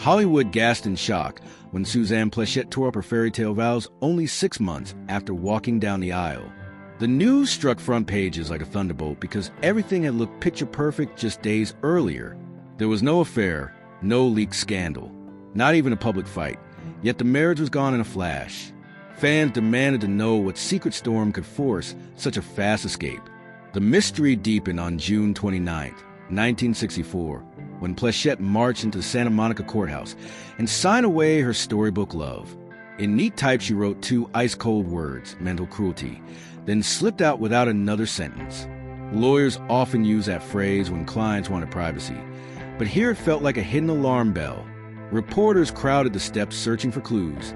Hollywood gasped in shock when Suzanne Pleshette tore up her fairy tale vows only 6 months after walking down the aisle. The news struck front pages like a thunderbolt because everything had looked picture perfect just days earlier. There was no affair, no leaked scandal, not even a public fight, yet the marriage was gone in a flash. Fans demanded to know what secret storm could force such a fast escape. The mystery deepened on June 29, 1964, when Pleshette marched into the Santa Monica courthouse and signed away her storybook love. In neat type, she wrote 2 ice-cold words, mental cruelty, then slipped out without another sentence. Lawyers often use that phrase when clients wanted privacy, but here it felt like a hidden alarm bell. Reporters crowded the steps searching for clues,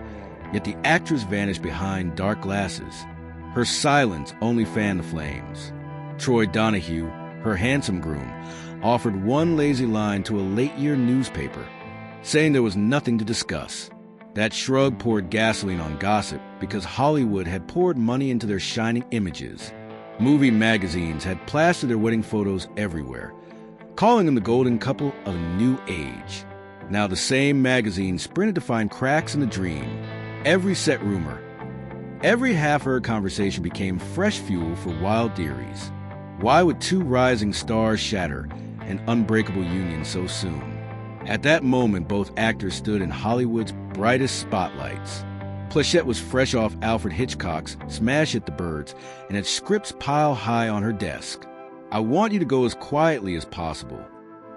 yet the actress vanished behind dark glasses. Her silence only fanned the flames. Troy Donahue, her handsome groom, offered one lazy line to a late-year newspaper, saying there was nothing to discuss. That shrug poured gasoline on gossip because Hollywood had poured money into their shining images. Movie magazines had plastered their wedding photos everywhere, calling them the golden couple of a new age. Now the same magazine sprinted to find cracks in the dream. Every set rumor, every half-heard conversation became fresh fuel for wild theories. Why would 2 rising stars shatter an unbreakable union so soon? At that moment, both actors stood in Hollywood's brightest spotlights. Pleshette was fresh off Alfred Hitchcock's Smash Hit the Birds and had scripts piled high on her desk. I want you to go as quietly as possible.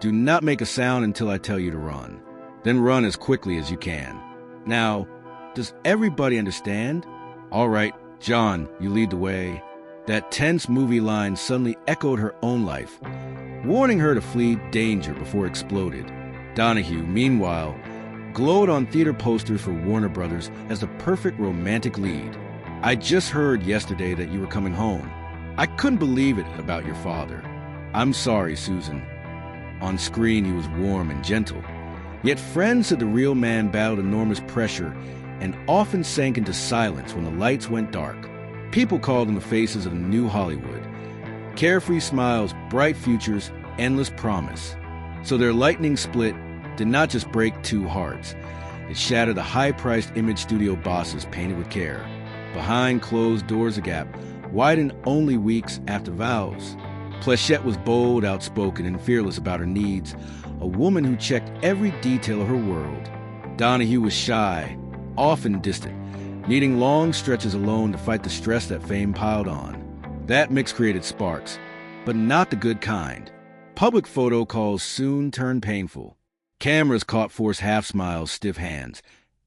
Do not make a sound until I tell you to run. Then run as quickly as you can. Now, does everybody understand? All right, John, you lead the way. That tense movie line suddenly echoed her own life, warning her to flee danger before it exploded. Donahue, meanwhile, glowed on theater posters for Warner Brothers as the perfect romantic lead. I just heard yesterday that you were coming home. I couldn't believe it about your father. I'm sorry, Susan. On screen, he was warm and gentle. Yet friends said the real man battled enormous pressure and often sank into silence when the lights went dark. People called him the faces of the new Hollywood. Carefree smiles, bright futures, endless promise. So their lightning split did not just break 2 hearts. It shattered the high-priced image studio bosses painted with care. Behind closed doors, the gap widened only weeks after vows. Pleshette was bold, outspoken, and fearless about her needs, a woman who checked every detail of her world. Donahue was shy, often distant, needing long stretches alone to fight the stress that fame piled on. That mix created sparks, but not the good kind. Public photo calls soon turned painful. Cameras caught forced half-smiles, stiff hands,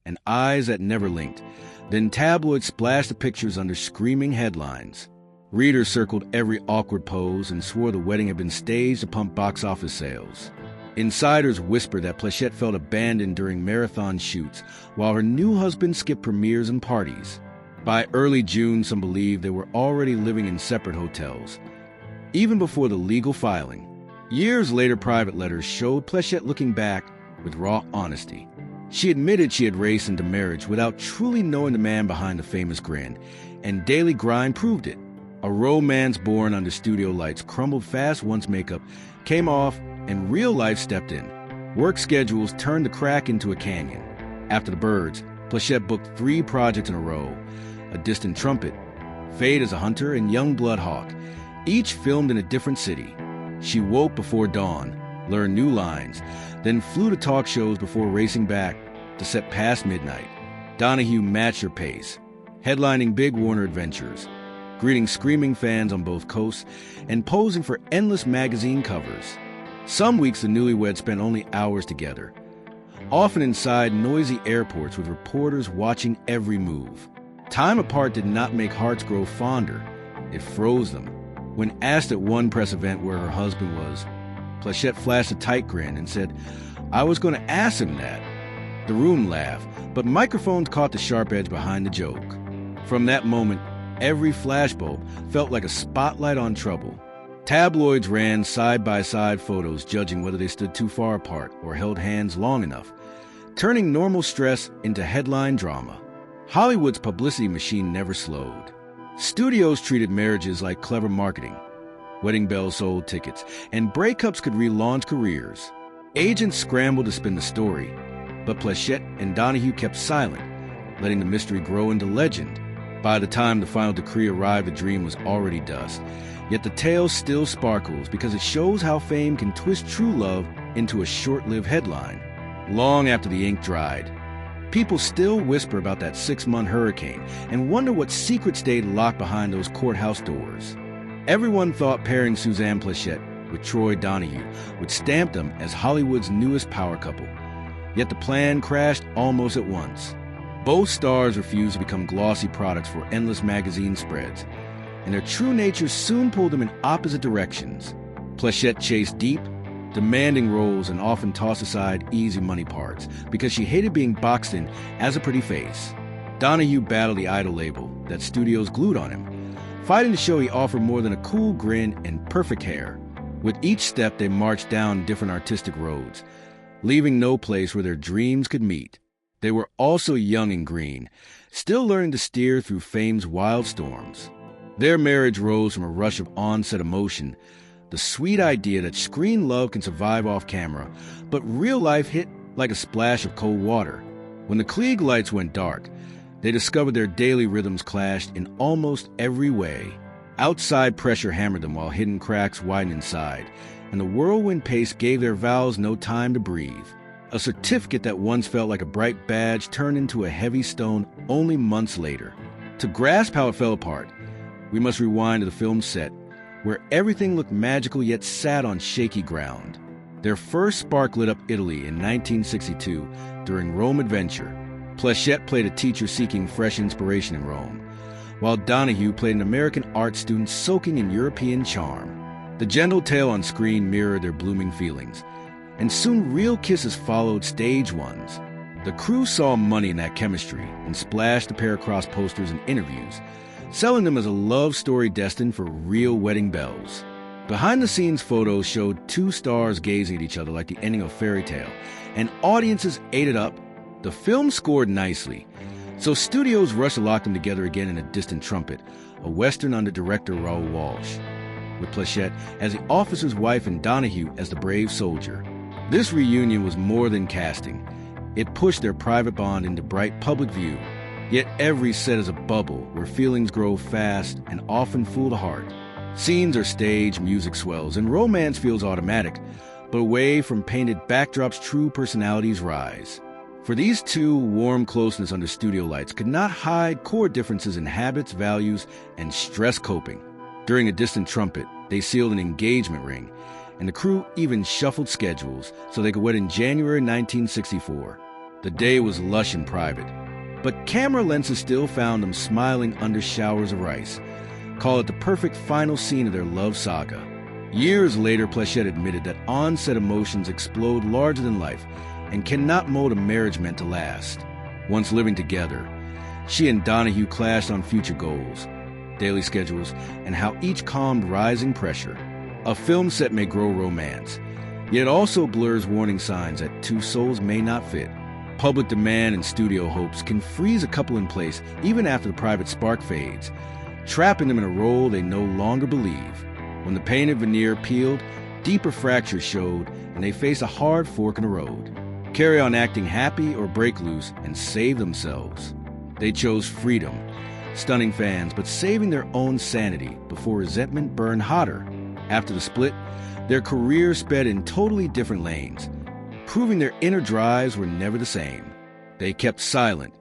and eyes that never linked. Then tabloids splashed the pictures under screaming headlines. Readers circled every awkward pose and swore the wedding had been staged to pump box office sales. Insiders whispered that Pleshette felt abandoned during marathon shoots, while her new husband skipped premieres and parties. By early June, some believed they were already living in separate hotels, even before the legal filing. Years later, private letters showed Pleshette looking back with raw honesty. She admitted she had raced into marriage without truly knowing the man behind the famous grin, and daily grind proved it. A romance born under studio lights crumbled fast once makeup came off and real life stepped in. Work schedules turned the crack into a canyon. After the Birds, Pleshette booked 3 projects in a row: A Distant Trumpet, Fade as a Hunter, and Young Blood Hawk, each filmed in a different city. She woke before dawn, learned new lines, then flew to talk shows before racing back to set past midnight. Donahue matched her pace, headlining big Warner adventures, greeting screaming fans on both coasts, and posing for endless magazine covers. Some weeks the newlyweds spent only hours together, often inside noisy airports with reporters watching every move. Time apart did not make hearts grow fonder, it froze them. When asked at one press event where her husband was, Pleshette flashed a tight grin and said, "I was going to ask him that." The room laughed, but microphones caught the sharp edge behind the joke. From that moment, every flashbulb felt like a spotlight on trouble. Tabloids ran side-by-side photos judging whether they stood too far apart or held hands long enough, turning normal stress into headline drama. Hollywood's publicity machine never slowed. Studios treated marriages like clever marketing. Wedding bells sold tickets, and breakups could relaunch careers. Agents scrambled to spin the story. But Pleshette and Donahue kept silent, letting the mystery grow into legend. By the time the final decree arrived, the dream was already dust. Yet the tale still sparkles because it shows how fame can twist true love into a short-lived headline. Long after the ink dried, people still whisper about that 6-month hurricane and wonder what secret stayed locked behind those courthouse doors. Everyone thought pairing Suzanne Pleshette with Troy Donahue would stamp them as Hollywood's newest power couple. Yet the plan crashed almost at once. Both stars refused to become glossy products for endless magazine spreads, and their true natures soon pulled them in opposite directions. Pleshette chased deep, demanding roles and often tossed aside easy money parts because she hated being boxed in as a pretty face. Donahue battled the idol label that studios glued on him, fighting to show he offered more than a cool grin and perfect hair. With each step, they marched down different artistic roads, leaving no place where their dreams could meet. They were also young and green, still learning to steer through fame's wild storms. Their marriage rose from a rush of on-set emotion, the sweet idea that screen love can survive off camera, but real life hit like a splash of cold water. When the Klieg lights went dark, they discovered their daily rhythms clashed in almost every way. Outside pressure hammered them while hidden cracks widened inside, and the whirlwind pace gave their vows no time to breathe. A certificate that once felt like a bright badge turned into a heavy stone only months later. To grasp how it fell apart, we must rewind to the film set, where everything looked magical yet sat on shaky ground. Their first spark lit up Italy in 1962 during Rome Adventure. Pleshette played a teacher seeking fresh inspiration in Rome, while Donahue played an American art student soaking in European charm. The gentle tale on screen mirrored their blooming feelings, and soon real kisses followed stage ones. The crew saw money in that chemistry and splashed the pair across posters and interviews, selling them as a love story destined for real wedding bells. Behind-the-scenes photos showed two stars gazing at each other like the ending of a fairy tale, and audiences ate it up. The film scored nicely, so studios rushed to lock them together again in A Distant Trumpet, a Western under director Raoul Walsh, with Pleshette as the officer's wife and Donahue as the brave soldier. This reunion was more than casting. It pushed their private bond into bright public view. Yet every set is a bubble where feelings grow fast and often fool the heart. Scenes are staged, music swells, and romance feels automatic, but away from painted backdrops, true personalities rise. For these two, warm closeness under studio lights could not hide core differences in habits, values, and stress coping. During A Distant Trumpet, they sealed an engagement ring, and the crew even shuffled schedules so they could wed in January 1964. The day was lush and private, but camera lenses still found them smiling under showers of rice. Call it the perfect final scene of their love saga. Years later, Pleshette admitted that on-set emotions explode larger than life and cannot mold a marriage meant to last. Once living together, she and Donahue clashed on future goals, daily schedules, and how each calmed rising pressure. A film set may grow romance, yet it also blurs warning signs that two souls may not fit. Public demand and studio hopes can freeze a couple in place even after the private spark fades, trapping them in a role they no longer believe. When the painted veneer peeled, deeper fractures showed, and they faced a hard fork in the road. Carry on acting happy or break loose and save themselves. They chose freedom, stunning fans, but saving their own sanity before resentment burned hotter. After the split, their careers sped in totally different lanes, proving their inner drives were never the same. They kept silent,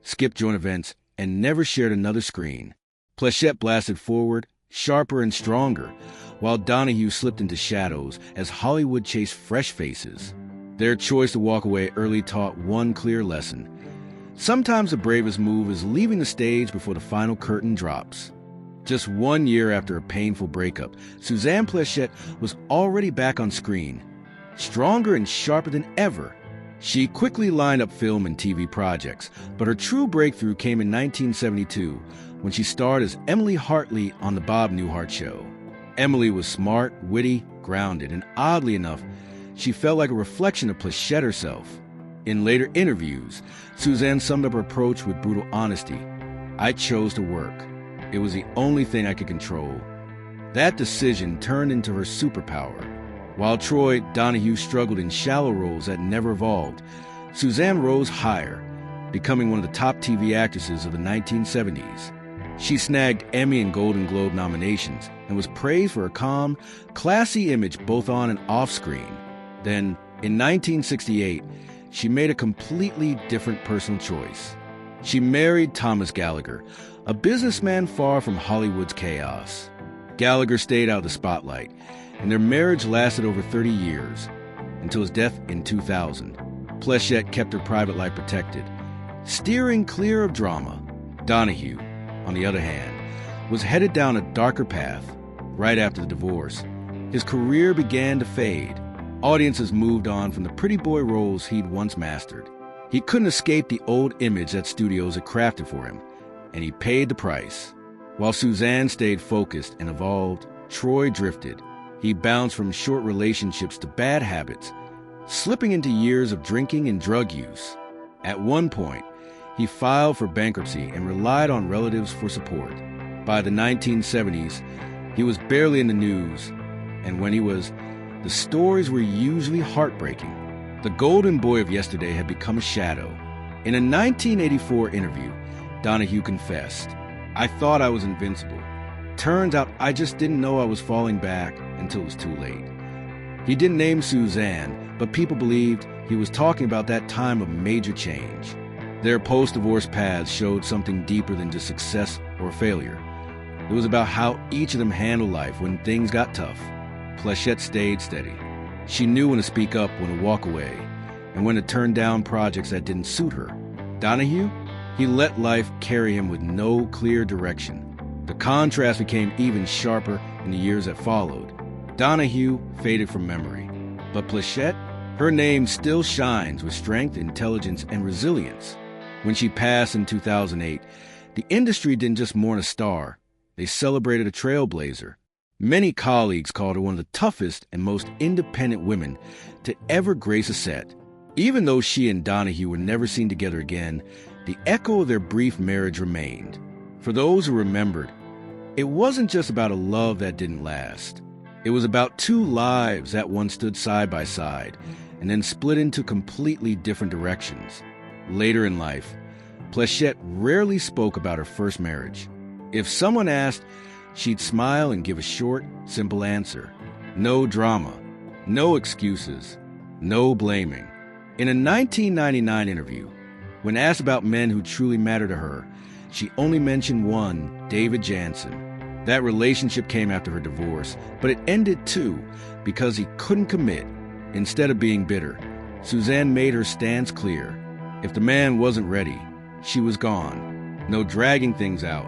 skipped joint events, and never shared another screen. Pleshette blasted forward, sharper and stronger, while Donahue slipped into shadows as Hollywood chased fresh faces. Their choice to walk away early taught one clear lesson. Sometimes the bravest move is leaving the stage before the final curtain drops. Just 1 year after a painful breakup, Suzanne Pleshette was already back on screen, stronger and sharper than ever. She quickly lined up film and TV projects, but her true breakthrough came in 1972 when she starred as Emily Hartley on The Bob Newhart Show. Emily was smart, witty, grounded, and oddly enough, she felt like a reflection of Pleshette herself. In later interviews, Suzanne summed up her approach with brutal honesty. "I chose to work. It was the only thing I could control." That decision turned into her superpower. While Troy Donahue struggled in shallow roles that never evolved, Suzanne rose higher, becoming one of the top TV actresses of the 1970s. She snagged Emmy and Golden Globe nominations and was praised for her calm, classy image both on and off screen. Then, in 1968, she made a completely different personal choice. She married Thomas Gallagher, a businessman far from Hollywood's chaos. Gallagher stayed out of the spotlight, and their marriage lasted over 30 years, until his death in 2000. Pleshette kept her private life protected, steering clear of drama. Donahue, on the other hand, was headed down a darker path right after the divorce. His career began to fade. Audiences moved on from the pretty boy roles he'd once mastered. He couldn't escape the old image that studios had crafted for him, and he paid the price. While Suzanne stayed focused and evolved, Troy drifted. He bounced from short relationships to bad habits, slipping into years of drinking and drug use. At one point, he filed for bankruptcy and relied on relatives for support. By the 1970s, he was barely in the news, and when he was, the stories were usually heartbreaking. The golden boy of yesterday had become a shadow. In a 1984 interview, Donahue confessed, "I thought I was invincible. Turns out I just didn't know I was falling back until it was too late." He didn't name Suzanne, but people believed he was talking about that time of major change. Their post-divorce paths showed something deeper than just success or failure. It was about how each of them handled life when things got tough. Pleshette stayed steady. She knew when to speak up, when to walk away, and when to turn down projects that didn't suit her. Donahue? He let life carry him with no clear direction. The contrast became even sharper in the years that followed. Donahue faded from memory. But Pleshette? Her name still shines with strength, intelligence, and resilience. When she passed in 2008, the industry didn't just mourn a star. They celebrated a trailblazer. Many colleagues called her one of the toughest and most independent women to ever grace a set. Even though she and Donahue were never seen together again, the echo of their brief marriage remained. For those who remembered, it wasn't just about a love that didn't last. It was about two lives that once stood side by side and then split into completely different directions. Later in life, Pleshette rarely spoke about her first marriage. If someone asked, she'd smile and give a short, simple answer. No drama, no excuses, no blaming. In a 1999 interview, when asked about men who truly mattered to her, she only mentioned one, David Jansen. That relationship came after her divorce, but it ended too because he couldn't commit. Instead of being bitter, Suzanne made her stance clear. If the man wasn't ready, she was gone. No dragging things out,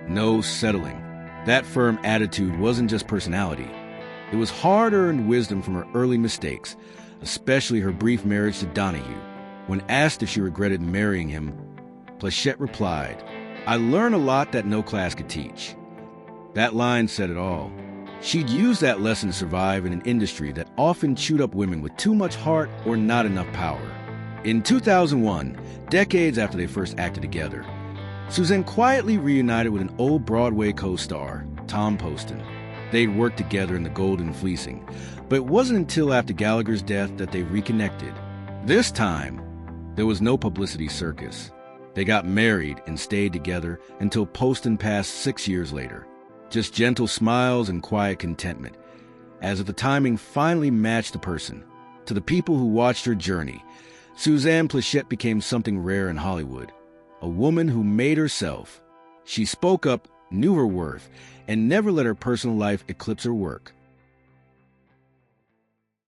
no settling. That firm attitude wasn't just personality. It was hard-earned wisdom from her early mistakes, especially her brief marriage to Donahue. When asked if she regretted marrying him, Pleshette replied, "I learned a lot that no class could teach." That line said it all. She'd used that lesson to survive in an industry that often chewed up women with too much heart or not enough power. In 2001, decades after they first acted together, Suzanne quietly reunited with an old Broadway co-star, Tom Poston. They'd worked together in The Golden Fleecing, but it wasn't until after Gallagher's death that they reconnected. This time, there was no publicity circus. They got married and stayed together until Poston passed 6 years later. Just gentle smiles and quiet contentment, as if the timing finally matched the person. To the people who watched her journey, Suzanne Pleshette became something rare in Hollywood. A woman who made herself. She spoke up, knew her worth, and never let her personal life eclipse her work.